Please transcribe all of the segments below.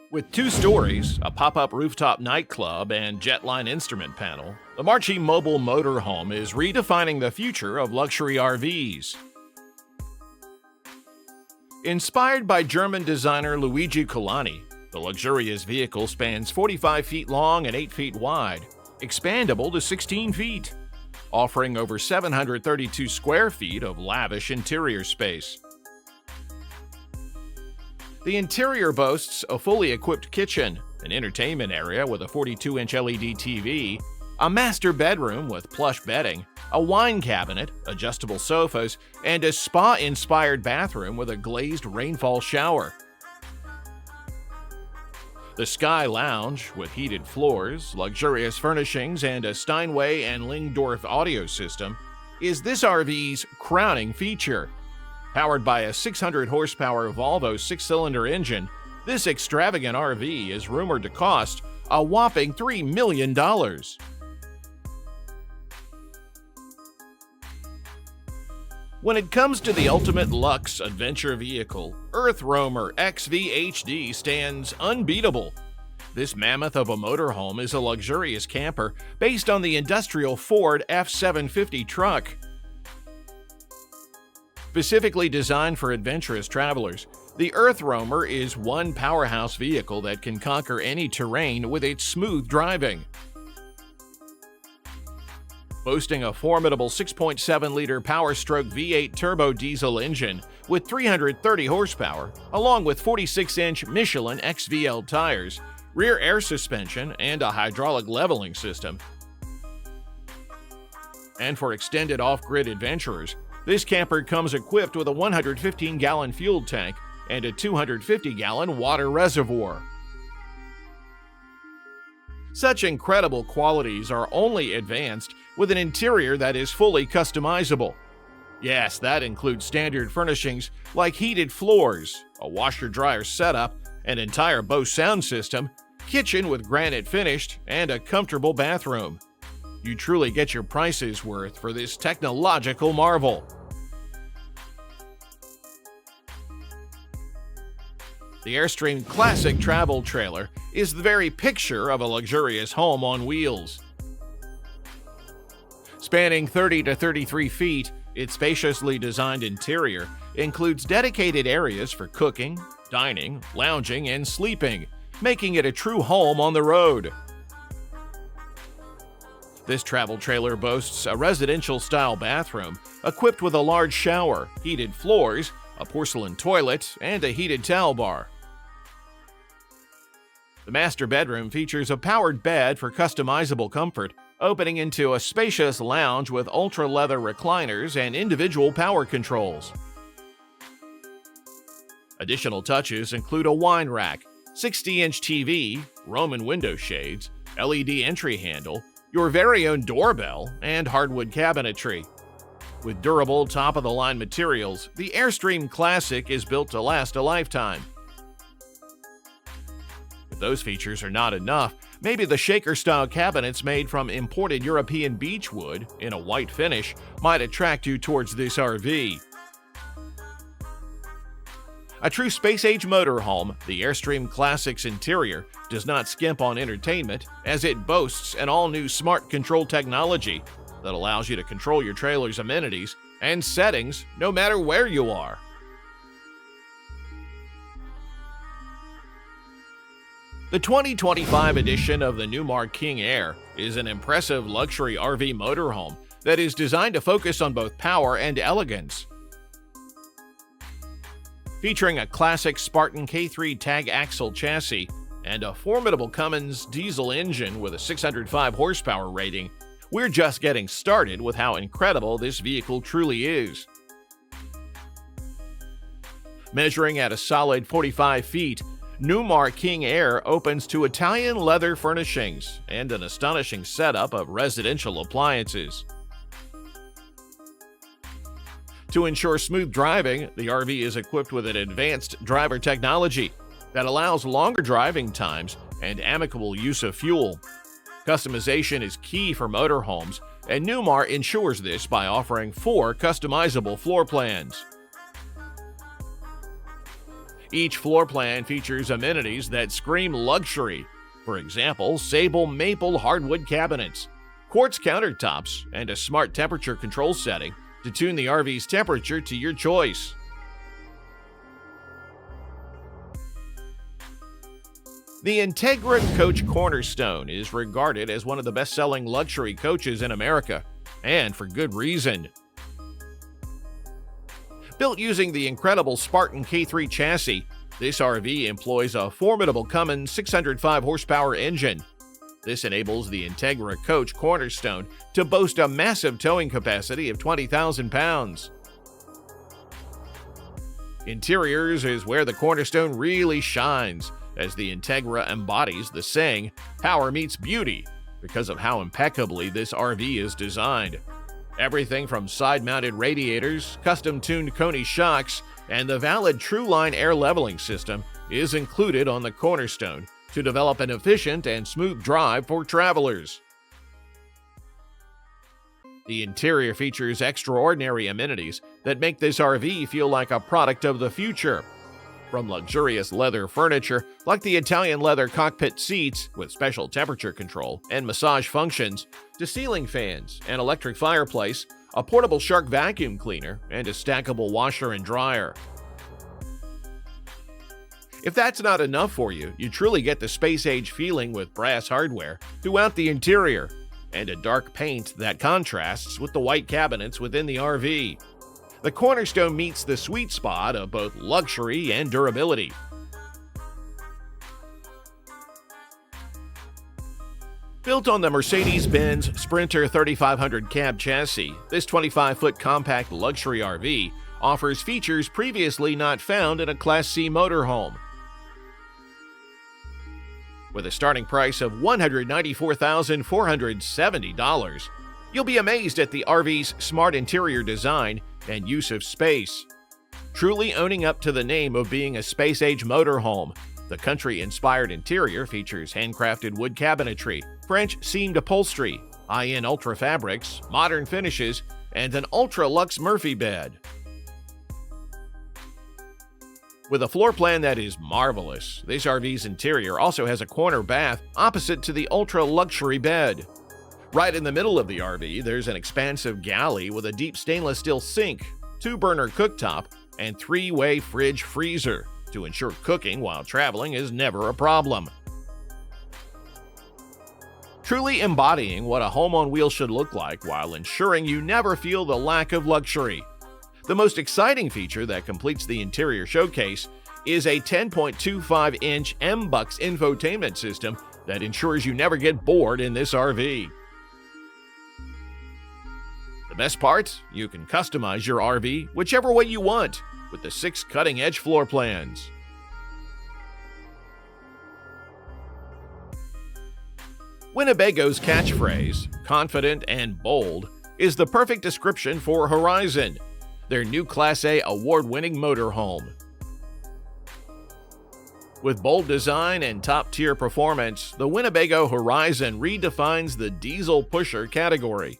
With 2 stories, a pop-up rooftop nightclub, and jetline instrument panel, the Marchi Mobile motorhome is redefining the future of luxury RVs. Inspired by German designer Luigi Colani, the luxurious vehicle spans 45 feet long and 8 feet wide, expandable to 16 feet, offering over 732 square feet of lavish interior space. The interior boasts a fully equipped kitchen, an entertainment area with a 42-inch LED TV, a master bedroom with plush bedding, a wine cabinet, adjustable sofas, and a spa-inspired bathroom with a glazed rainfall shower. The Sky Lounge, with heated floors, luxurious furnishings, and a Steinway and Lingdorf audio system, is this RV's crowning feature. Powered by a 600-horsepower Volvo 6-cylinder engine, this extravagant RV is rumored to cost a whopping $3 million. When it comes to the ultimate luxe adventure vehicle, EarthRoamer XV-HD stands unbeatable. This mammoth of a motorhome is a luxurious camper based on the industrial Ford F-750 truck. Specifically designed for adventurous travelers, the EarthRoamer is one powerhouse vehicle that can conquer any terrain with its smooth driving. Boasting a formidable 6.7-liter Powerstroke V8 turbo diesel engine with 330 horsepower, along with 46-inch Michelin XVL tires, rear air suspension, and a hydraulic leveling system. And for extended off-grid adventurers, this camper comes equipped with a 115-gallon fuel tank and a 250-gallon water reservoir. Such incredible qualities are only advanced with an interior that is fully customizable. Yes, that includes standard furnishings like heated floors, a washer-dryer setup, an entire Bose sound system, kitchen with granite finished, and a comfortable bathroom. You truly get your price's worth for this technological marvel. The Airstream Classic Travel Trailer is the very picture of a luxurious home on wheels. Spanning 30 to 33 feet, its spaciously designed interior includes dedicated areas for cooking, dining, lounging, and sleeping, making it a true home on the road. This travel trailer boasts a residential-style bathroom equipped with a large shower, heated floors, a porcelain toilet, and a heated towel bar. The master bedroom features a powered bed for customizable comfort, opening into a spacious lounge with ultra-leather recliners and individual power controls. Additional touches include a wine rack, 60-inch TV, Roman window shades, LED entry handle, your very own doorbell, and hardwood cabinetry. With durable, top-of-the-line materials, the Airstream Classic is built to last a lifetime. If those features are not enough, maybe the shaker-style cabinets made from imported European beechwood in a white finish might attract you towards this RV. A true space-age motorhome, the Airstream Classic's interior does not skimp on entertainment, as it boasts an all-new smart control technology that allows you to control your trailer's amenities and settings no matter where you are. The 2025 edition of the Newmar King Aire is an impressive luxury RV motorhome that is designed to focus on both power and elegance. Featuring a classic Spartan K3 tag axle chassis and a formidable Cummins diesel engine with a 605 horsepower rating, we're just getting started with how incredible this vehicle truly is. Measuring at a solid 45 feet, Newmar King Aire opens to Italian leather furnishings and an astonishing setup of residential appliances. To ensure smooth driving, the RV is equipped with an advanced driver technology that allows longer driving times and amicable use of fuel. Customization is key for motorhomes, and Newmar ensures this by offering 4 customizable floor plans. Each floor plan features amenities that scream luxury. For example, sable maple hardwood cabinets, quartz countertops, and a smart temperature control setting to tune the RV's temperature to your choice. The Entegra coach Cornerstone is regarded as one of the best-selling luxury coaches in America, and for good reason. Built using the incredible Spartan K3 chassis, this RV employs a formidable Cummins 605 horsepower engine. This enables the Entegra coach Cornerstone to boast a massive towing capacity of 20,000 pounds. Interiors is where the Cornerstone really shines, as the Entegra embodies the saying, "Power meets beauty," because of how impeccably this RV is designed. Everything from side-mounted radiators, custom-tuned Koni shocks, and the valid Trueline air leveling system is included on the Cornerstone to develop an efficient and smooth drive for travelers. The interior features extraordinary amenities that make this RV feel like a product of the future. From luxurious leather furniture like the Italian leather cockpit seats with special temperature control and massage functions, to ceiling fans, an electric fireplace, a portable Shark vacuum cleaner, and a stackable washer and dryer. If that's not enough for you, you truly get the space-age feeling with brass hardware throughout the interior and a dark paint that contrasts with the white cabinets within the RV. The Cornerstone meets the sweet spot of both luxury and durability. Built on the Mercedes-Benz Sprinter 3500 cab chassis, this 25-foot compact luxury RV offers features previously not found in a Class C motorhome. With a starting price of $194,470, you'll be amazed at the RV's smart interior design and use of space. Truly owning up to the name of being a space-age motorhome, the country-inspired interior features handcrafted wood cabinetry, French seamed upholstery, high-end ultra fabrics, modern finishes, and an ultra-luxe Murphy bed. With a floor plan that is marvelous, this RV's interior also has a corner bath opposite to the ultra-luxury bed. Right in the middle of the RV, there's an expansive galley with a deep stainless steel sink, 2-burner cooktop, and 3-way fridge freezer to ensure cooking while traveling is never a problem. Truly embodying what a home on wheels should look like while ensuring you never feel the lack of luxury. The most exciting feature that completes the interior showcase is a 10.25-inch M-Bucks infotainment system that ensures you never get bored in this RV. The best part? You can customize your RV whichever way you want with the 6 cutting-edge floor plans. Winnebago's catchphrase, confident and bold, is the perfect description for Horizon, their new Class A award-winning motorhome. With bold design and top-tier performance, the Winnebago Horizon redefines the diesel pusher category.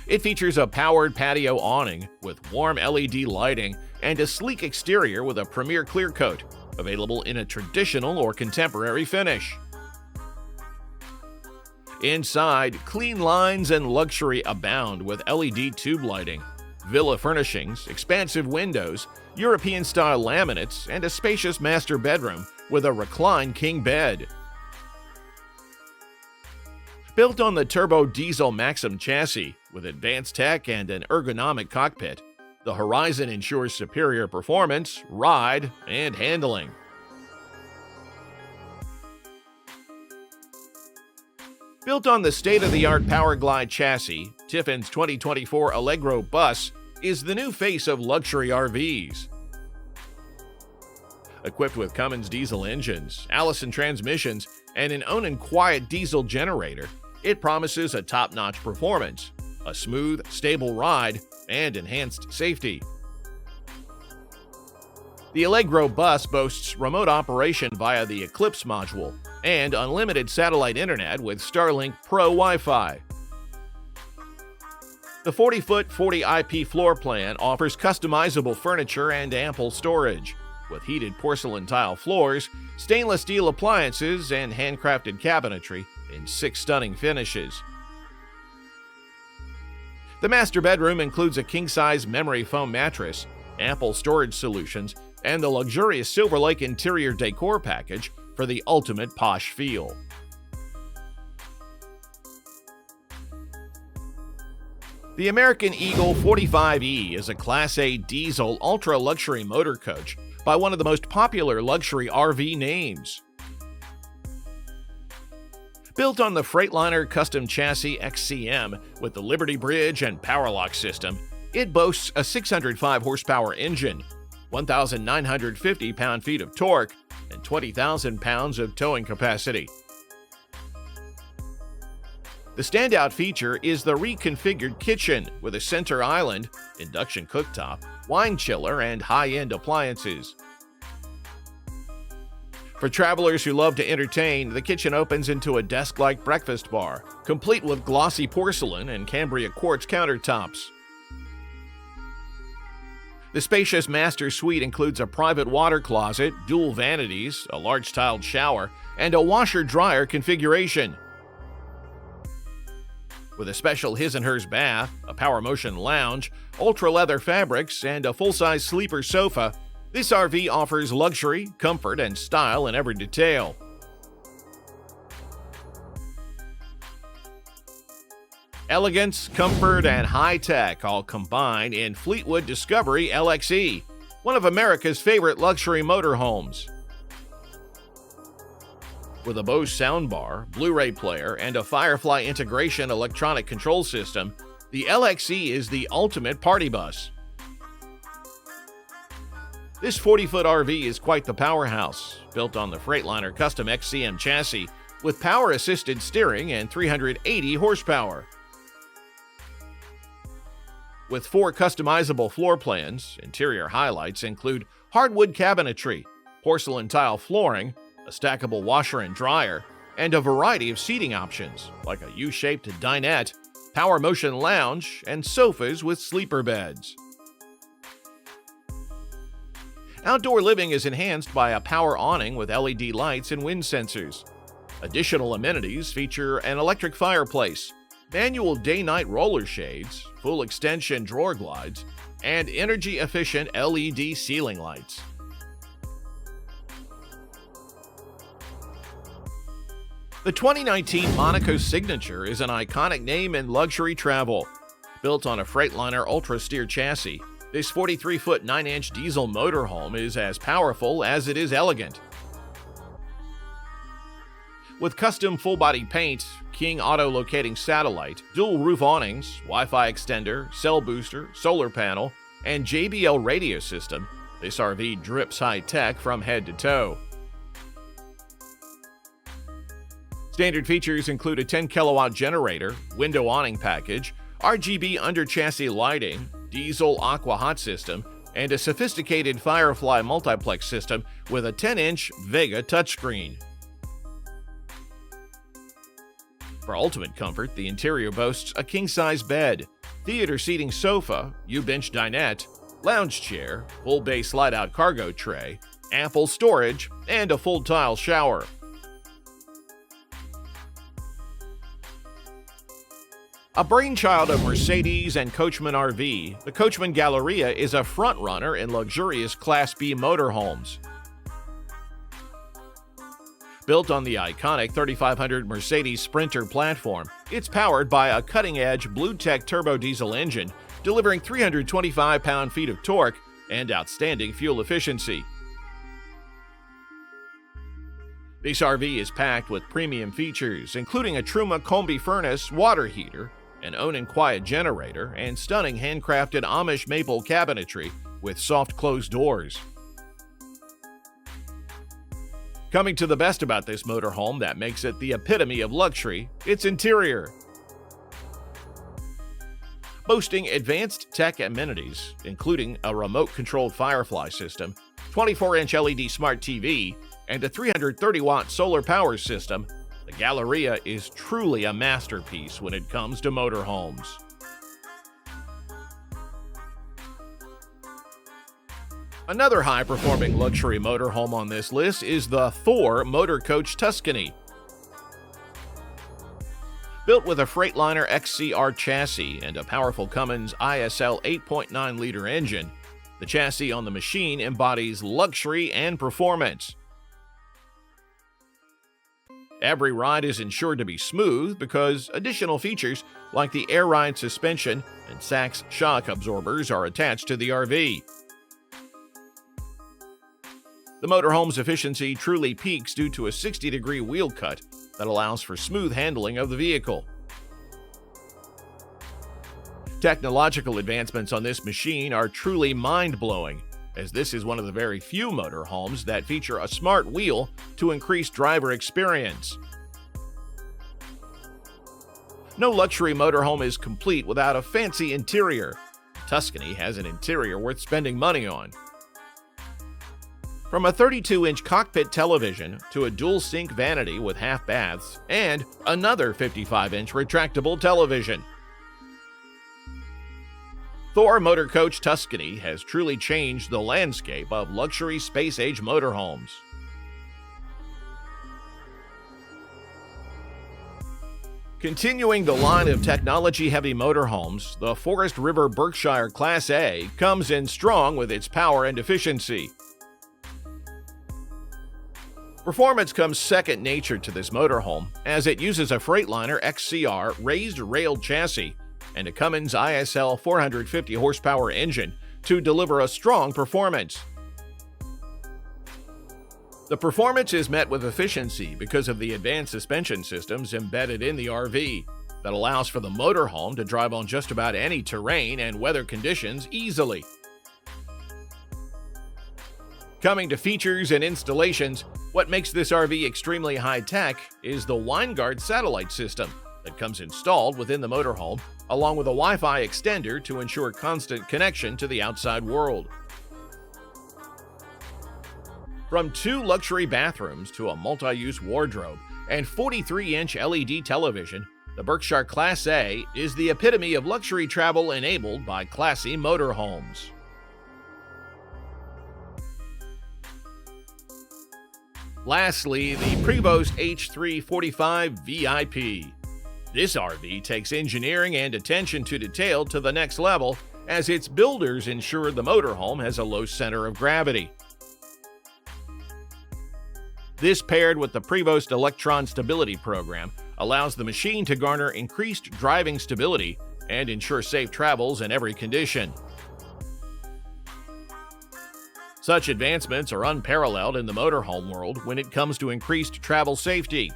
It features a powered patio awning with warm LED lighting and a sleek exterior with a premier clear coat, available in a traditional or contemporary finish. Inside, clean lines and luxury abound with LED tube lighting, villa furnishings, expansive windows, European-style laminates, and a spacious master bedroom with a reclined king bed. Built on the turbo diesel Maxim chassis with advanced tech and an ergonomic cockpit, the Horizon ensures superior performance, ride, and handling. Built on the state-of-the-art Powerglide chassis, Tiffin's 2024 Allegro bus is the new face of luxury RVs. Equipped with Cummins diesel engines, Allison transmissions, and an own and quiet diesel generator, it promises a top-notch performance, a smooth, stable ride, and enhanced safety. The Allegro bus boasts remote operation via the Eclipse module and unlimited satellite internet with Starlink Pro Wi-Fi. The 40-foot 40 IP floor plan offers customizable furniture and ample storage. with heated porcelain tile floors, stainless steel appliances, and handcrafted cabinetry in 6 stunning finishes. The master bedroom includes a king-size memory foam mattress, ample storage solutions, and the luxurious Silver Lake interior decor package for the ultimate posh feel. The American Eagle 45E is a Class A diesel ultra-luxury motor coach by one of the most popular luxury RV names. Built on the Freightliner custom chassis XCM with the Liberty Bridge and Powerlock system, it boasts a 605 horsepower engine, 1,950 pound-feet of torque, and 20,000 pounds of towing capacity. The standout feature is the reconfigured kitchen with a center island, induction cooktop, wine chiller, and high-end appliances. For travelers who love to entertain, the kitchen opens into a desk-like breakfast bar, complete with glossy porcelain and Cambria quartz countertops. The spacious master suite includes a private water closet, dual vanities, a large tiled shower, and a washer-dryer configuration. With a special his and hers bath, a power motion lounge, ultra-leather fabrics, and a full-size sleeper sofa, this RV offers luxury, comfort, and style in every detail. Elegance, comfort, and high-tech all combine in Fleetwood Discovery LXE, one of America's favorite luxury motorhomes. With a Bose soundbar, Blu-ray player, and a Firefly integration electronic control system, the LXE is the ultimate party bus. This 40-foot RV is quite the powerhouse, built on the Freightliner custom XCM chassis with power-assisted steering and 380 horsepower. With 4 customizable floor plans, interior highlights include hardwood cabinetry, porcelain tile flooring, a stackable washer and dryer, and a variety of seating options like a U-shaped dinette, power motion lounge, and sofas with sleeper beds. Outdoor living is enhanced by a power awning with LED lights and wind sensors. Additional amenities feature an electric fireplace, manual day-night roller shades, full extension drawer glides, and energy-efficient LED ceiling lights. The 2019 Monaco Signature is an iconic name in luxury travel. Built on a Freightliner ultra-steer chassis, this 43-foot 9-inch diesel motorhome is as powerful as it is elegant. With custom full-body paint, King auto-locating satellite, dual roof awnings, Wi-Fi extender, cell booster, solar panel, and JBL radio system, this RV drips high-tech from head to toe. Standard features include a 10-kilowatt generator, window awning package, RGB under-chassis lighting, diesel aqua hot system, and a sophisticated Firefly multiplex system with a 10-inch Vega touchscreen. For ultimate comfort, the interior boasts a king-size bed, theater seating sofa, U-bench dinette, lounge chair, full bay slide-out cargo tray, ample storage, and a full tile shower. A brainchild of Mercedes and Coachmen RV, the Coachmen Galleria is a front-runner in luxurious Class B motorhomes. Built on the iconic 3500 Mercedes Sprinter platform, it's powered by a cutting-edge BlueTech turbo diesel engine, delivering 325 pound-feet of torque and outstanding fuel efficiency. This RV is packed with premium features, including a Truma combi furnace water heater, an Own and Quiet generator, and stunning handcrafted Amish maple cabinetry with soft closed doors. Coming to the best about this motorhome that makes it the epitome of luxury, its interior. Boasting advanced tech amenities, including a remote-controlled Firefly system, 24-inch LED smart TV, and a 330-watt solar power system, the Galleria is truly a masterpiece when it comes to motorhomes. Another high-performing luxury motorhome on this list is the Thor Motor Coach Tuscany. Built with a Freightliner XCR chassis and a powerful Cummins ISL 8.9-liter engine, the chassis on the machine embodies luxury and performance. Every ride is ensured to be smooth because additional features like the Air Ride suspension and Sachs shock absorbers are attached to the RV. The motorhome's efficiency truly peaks due to a 60-degree wheel cut that allows for smooth handling of the vehicle. Technological advancements on this machine are truly mind-blowing, as this is one of the very few motorhomes that feature a smart wheel to increase driver experience. No luxury motorhome is complete without a fancy interior. Tuscany has an interior worth spending money on. From a 32-inch cockpit television to a dual-sink vanity with half baths and another 55-inch retractable television. Thor Motor Coach Tuscany has truly changed the landscape of luxury space-age motorhomes. Continuing the line of technology-heavy motorhomes, the Forest River Berkshire Class A comes in strong with its power and efficiency. Performance comes second nature to this motorhome, as it uses a Freightliner XCR raised-railed chassis and a Cummins ISL 450 horsepower engine to deliver a strong performance. The performance is met with efficiency because of the advanced suspension systems embedded in the RV that allows for the motorhome to drive on just about any terrain and weather conditions easily. Coming to features and installations, what makes this RV extremely high-tech is the WineGuard satellite system that comes installed within the motorhome, along with a Wi-Fi extender to ensure constant connection to the outside world. From 2 luxury bathrooms to a multi-use wardrobe and 43-inch LED television, the Berkshire Class A is the epitome of luxury travel enabled by classy motorhomes. Lastly, the Prevost H3-45 VIP. This RV takes engineering and attention to detail to the next level, as its builders ensure the motorhome has a low center of gravity. This, paired with the Prevost Electron Stability Program, allows the machine to garner increased driving stability and ensure safe travels in every condition. Such advancements are unparalleled in the motorhome world when it comes to increased travel safety.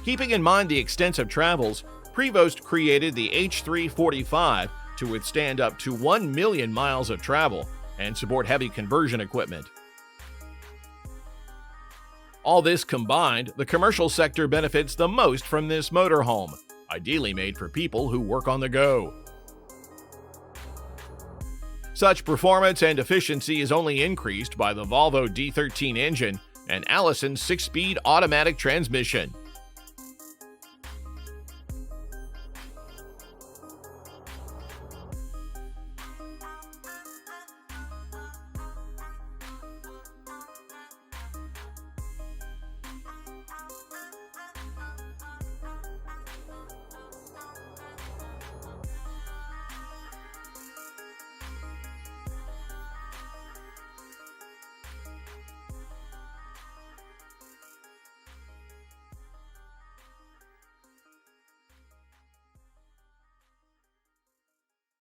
Keeping in mind the extensive travels, Prevost created the H3-45 to withstand up to 1 million miles of travel and support heavy conversion equipment. All this combined, the commercial sector benefits the most from this motorhome, ideally made for people who work on the go. Such performance and efficiency is only increased by the Volvo D13 engine and Allison's 6-speed automatic transmission.